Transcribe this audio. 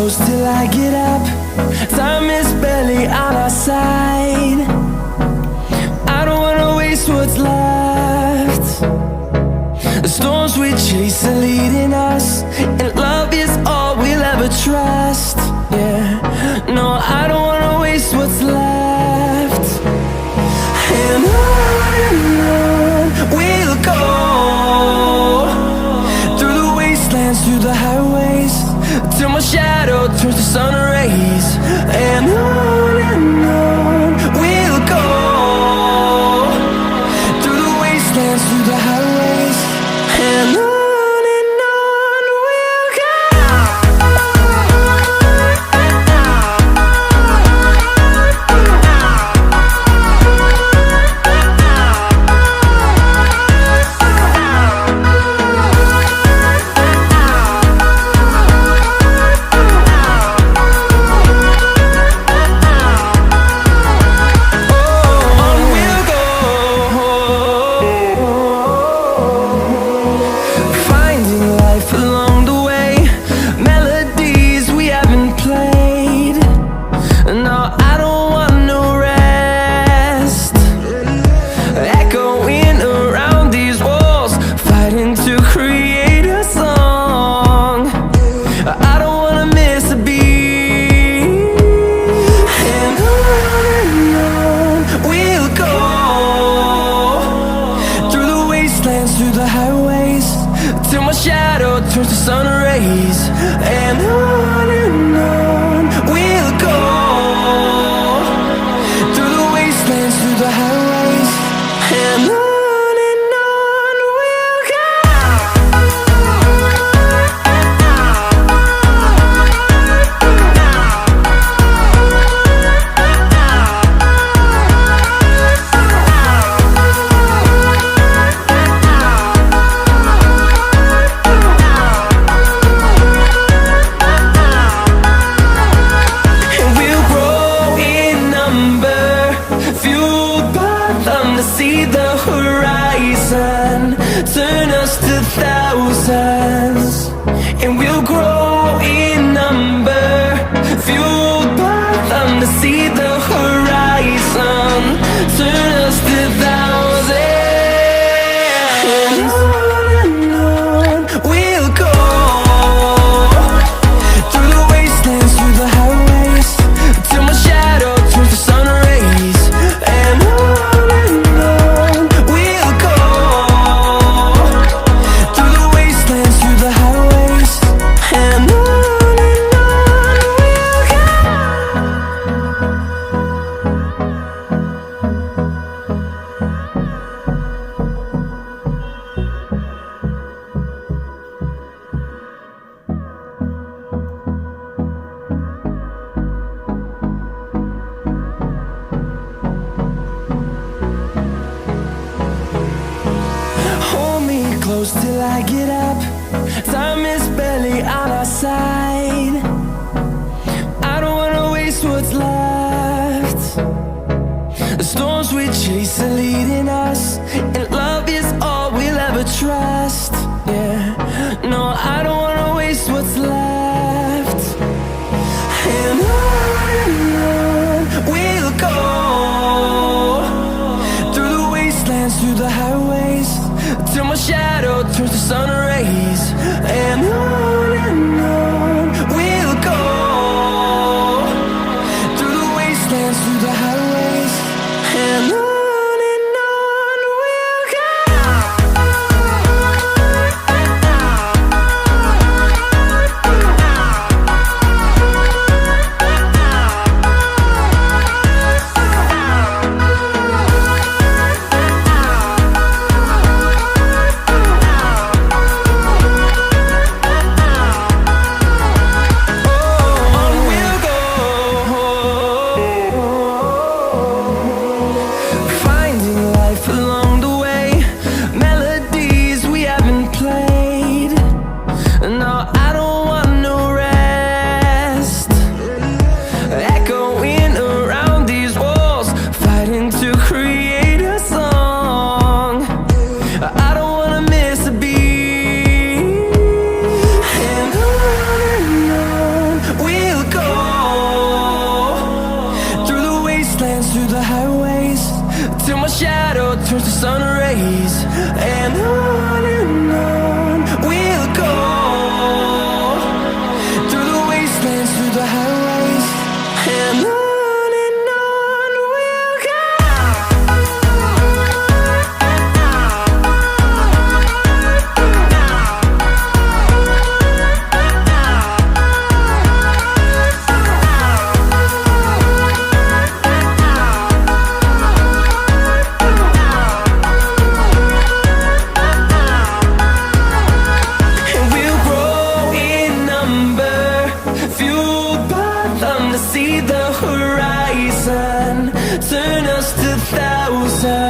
close till I get up. Time is barely on our side. I don't wanna waste what's left. The storms we chase are leading us, and love is all we'll ever trust. Yeah, no, I don't wanna waste what's left. And on we'll go, through the wastelands, through the highways, till my shadow turns to sun rays. And on we'll go, through the wastelands, through the highways, and on. Through the highways, till my shadow turns to sun rays. And on we'll go, through the wastelands, through the highways, and on. See the horizon turn us to thousands, and we'll grow in number, fueled by them. To see the horizon turn us to thousands, and on we'll go, through the wastelands, through the highways, till my shadow turns to sun rays. And close till I get up. Time is barely on our side. I don't wanna waste what's left. The storms we chase are leading us, and love is all we'll ever trust. Yeah, no, I don't wanna waste what's left. And on we'll go, through the wastelands, through the highways, till my shadow turns to sun rays. And on we'll go, through the wastelands, through the highways, and on. and on we'll go, through the wastelands, through the highways, and on we'll go. See the horizon, turn us to thousands.